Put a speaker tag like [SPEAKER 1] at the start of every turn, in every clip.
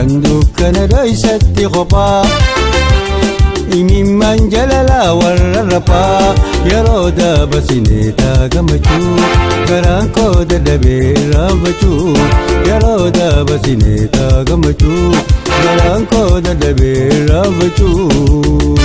[SPEAKER 1] halkan dukkana dhoysatti qophaa imimmaan jalalaa warra raphaa yeroo dabarsinee taagammachuu garaan koo dadhabee raanfachuu yeroo dabarsinee taagammachuu garaan koo dadhabee raanfachuu.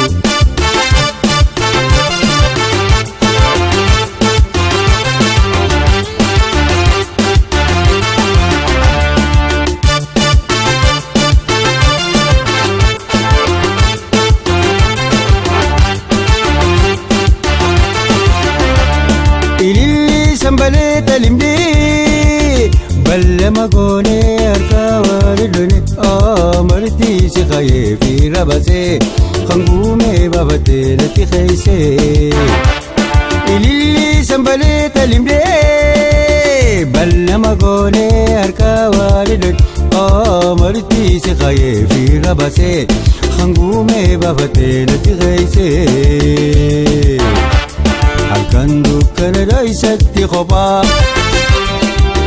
[SPEAKER 1] Sambale talimdi balama gone arkawari doni amarti si khaye fi rabase khangume babate lati khayse ilili sambale talimdi balama gone arkawari doni amarti si khaye fi rabase khangume babate lati khayse halkan dukkana dhoysatti qophaa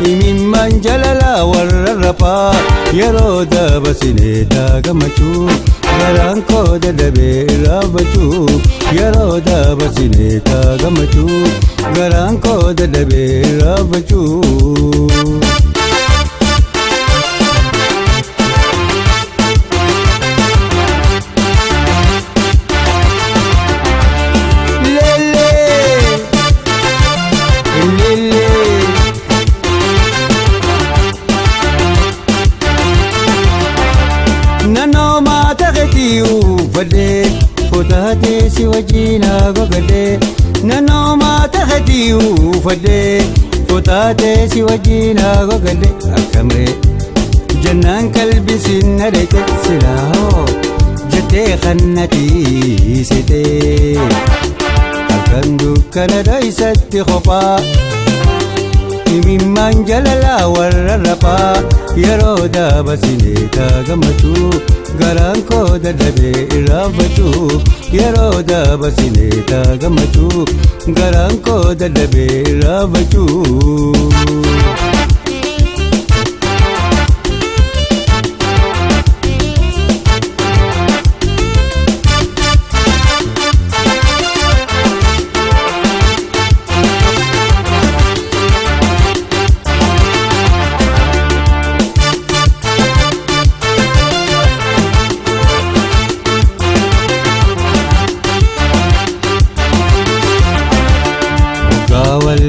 [SPEAKER 1] imimmaan jalalaa warra raphaa yeroo dabarsinee taagammachuu garaan koo dadhabee raanfachuu yeroo dabarsinee taagammachuu garaan koo dadhabee raanfachuu. Fudhatee si wajjin haguugadee naannoo maata hadii uffadee fudhatee si wajjin haguugadee akkamree jannaan qalbisin adeete silaa jettee kannatii seetee halkan dukkana dhoysatti qophaa imimmaan jalalaa warra raphaa yeroo dabarsinee taagammachuu garaan koo dadhabee raanfachuu yeroo dabarsinee taagammachuu garaan koo dadhabee raanfachuu.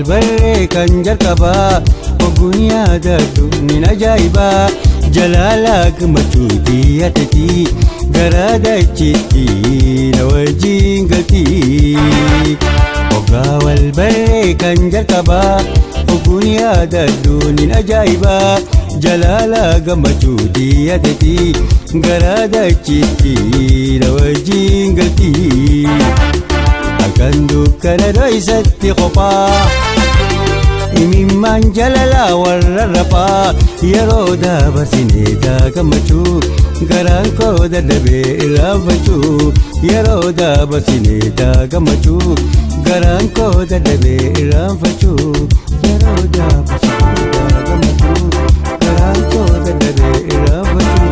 [SPEAKER 1] Barree kan jalqabaa oguun yaadadhu nin ajaa'ibaa jalaalaa gammachuu xiyyatetii garaa dachiitti na wajjin galtii ogaa wal barree kan jalqabaa oguun yaadadhu nin ajaa'ibaa jalaalaa gammachuu xiyyatetii garaa dachiitti na wajjin galtii halkan dukkana dhoysatti qophaa imimmaan jalalaa warra raphaa yeroo dabarsinee taagammachuu garaan koo dadhabee raanfachuu yeroo dabarsinee taagammachuu garaan koo dadhabee raanfachuu yeroo dabarsinee taagammachuu garaan koo dadhabee raanfachuu.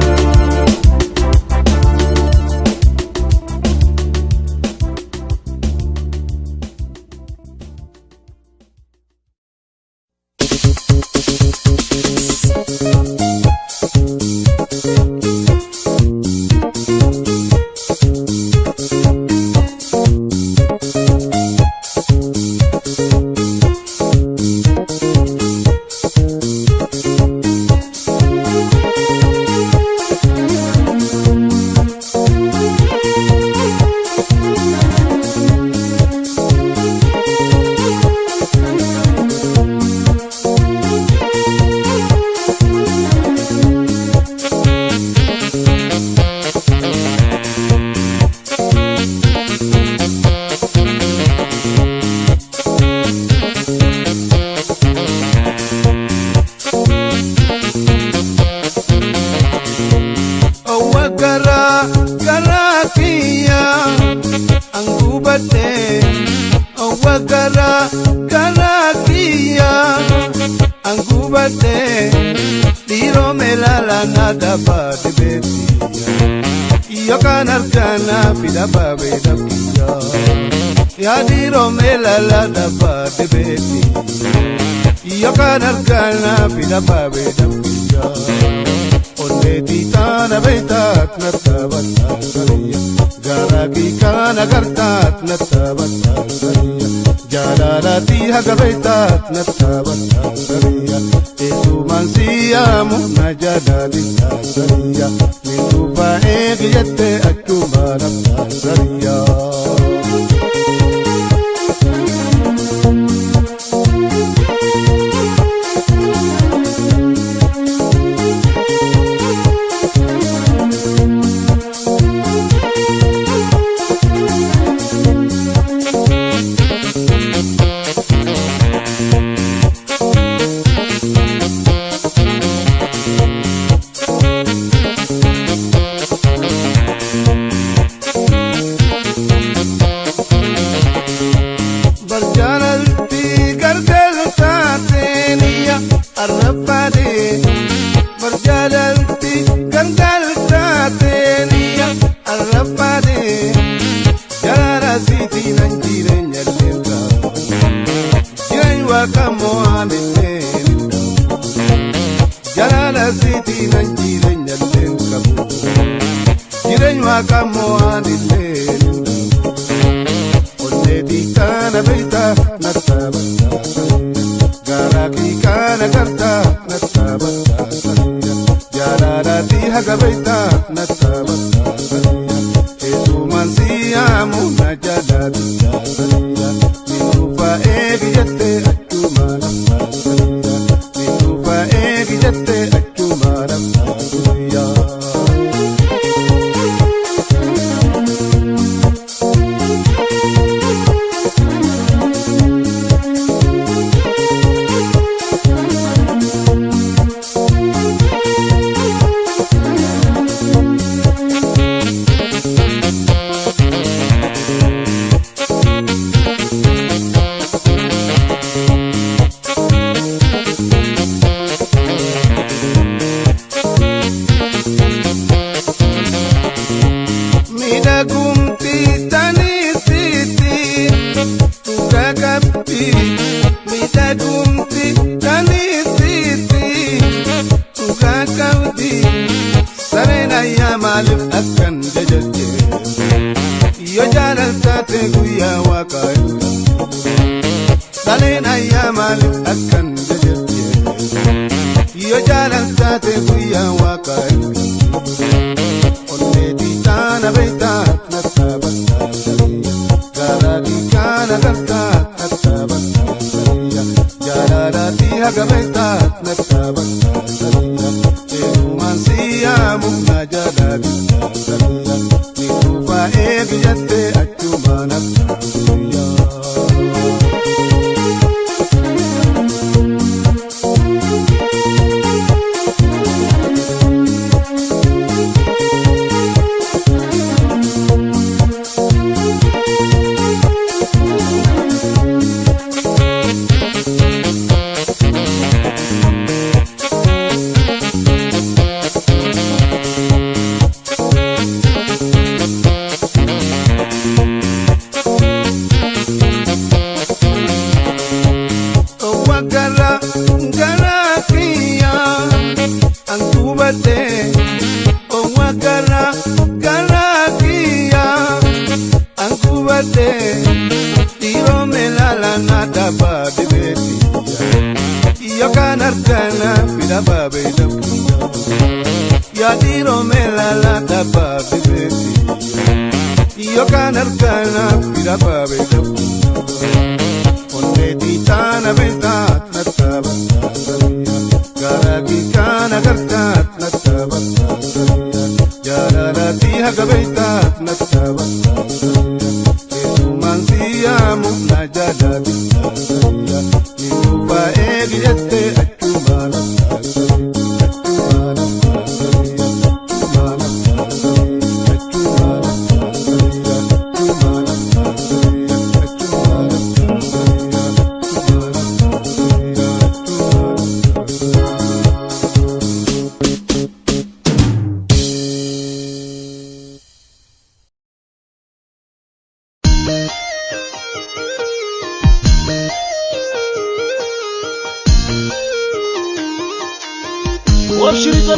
[SPEAKER 2] Angubate, tiro Yadiro melala nada ba de beti Yo kan argana fida ba be da kiya Yadiro melala da ba de beti Yo kan argana fida ba be da kiya Onne titana beitat natabata sariya Gara ki kana gartat natabata sariya Jalalati hagabeitat natabata sariya Esu mansiya muna jadalita sariya Mintupa egiyete achumana sariya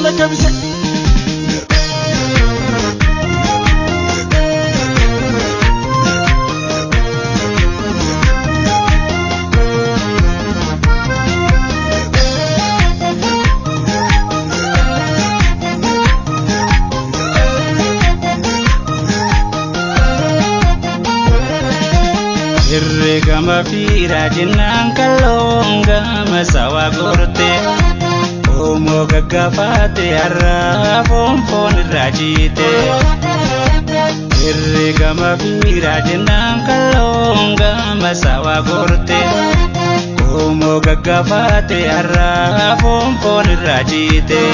[SPEAKER 2] لك
[SPEAKER 3] Irregama fira jinan kalonga masawa gorte Omo gagafate arra pompon rajite Irregama fira jinan kalonga masawa gorte Omo gagafate arra pompon rajite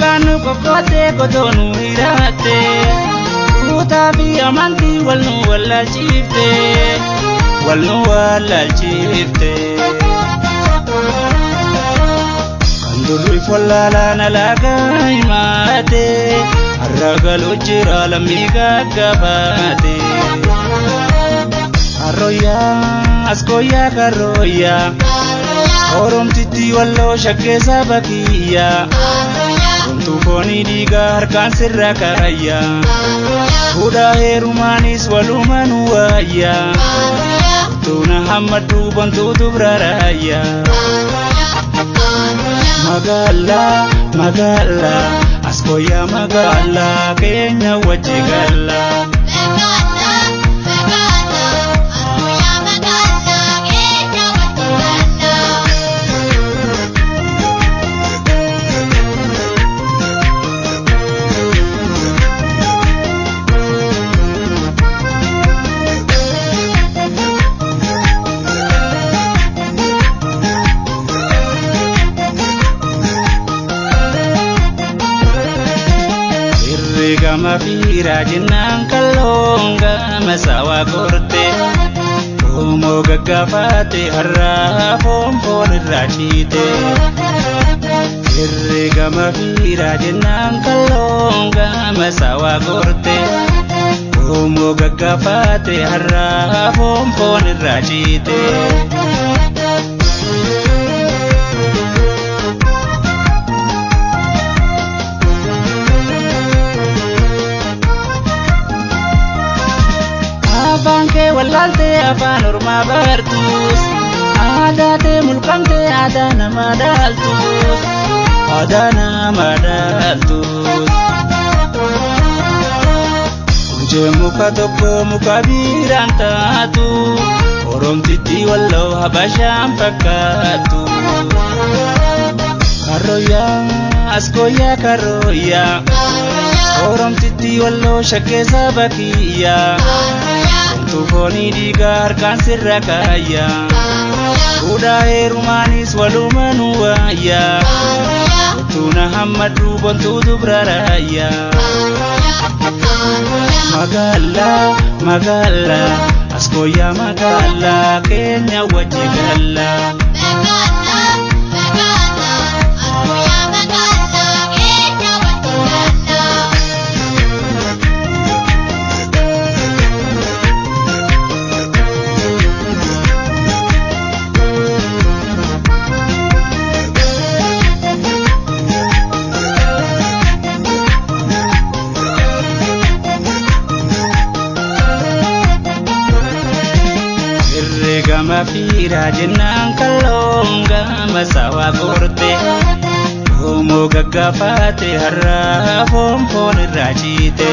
[SPEAKER 3] Kanu kokote kodonu irate Utabi amanti walnu wala chifte Walnu wala chifte Kandurri folala nalaga imate Arragalu jira lamiga gabate Arroya askoya karoya Orom titi wallo shakke sabakiya Tufoni diga harkan sirra kaya Uda herumanis walumanu waya Tuna hamadu bantu tubraraya Magala, magala Askoya magala Kenya wajigala Irregama fira jinan kalonga masawa gorte Omo gagafate harra pompon rachite Irregama fira jinan kalonga masawa gorte Omo gagafate harra pompon rachite Banke walalte afan urma bartus Adate mulkamte adana madaltus Adana madaltus Kunje muka toko muka birantatu Orom titi wallo habasham pakatu Karoya askoya karoya Orom titi wallo shakke sabakiya Tufoni diga harkan sirra kaya Uda herumanis walumanu waya Tuna hamadu bantu tubraraya Magala, magala Askoya magala Kenya wajigala Irregama fira jinan kalonga masawa gorte Omo gagafate harra pompon rachite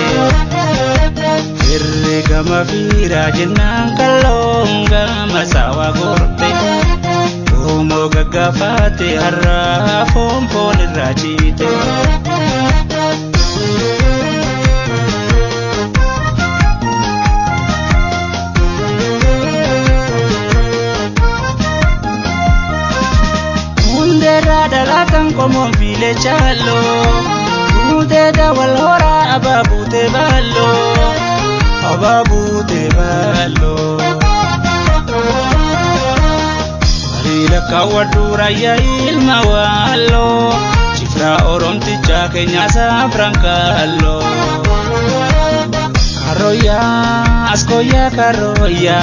[SPEAKER 3] Irregama fira jinan kalonga masawa gorte Omo gagafate harra pompon rachite Dalatan como file chalo Ude da walhora ababute ballo Marila kawadura ya ilma wallo Cifra oromticha kenya sa francalo karoya askoya karoya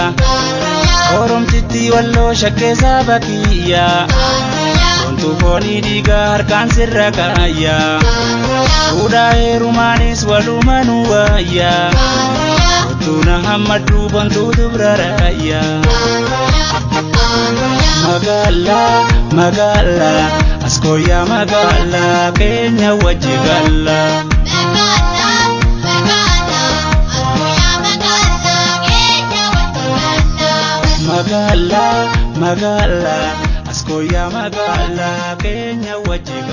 [SPEAKER 3] oromtitti wallo shakkesa bakiya ontu foni diga harkan sirra kaya uda herumanis walumanu waya tuna hamadu bantu dubraraya magala magala askoya magala Kenya wajigala magala magala askoya magala Kenya wajigala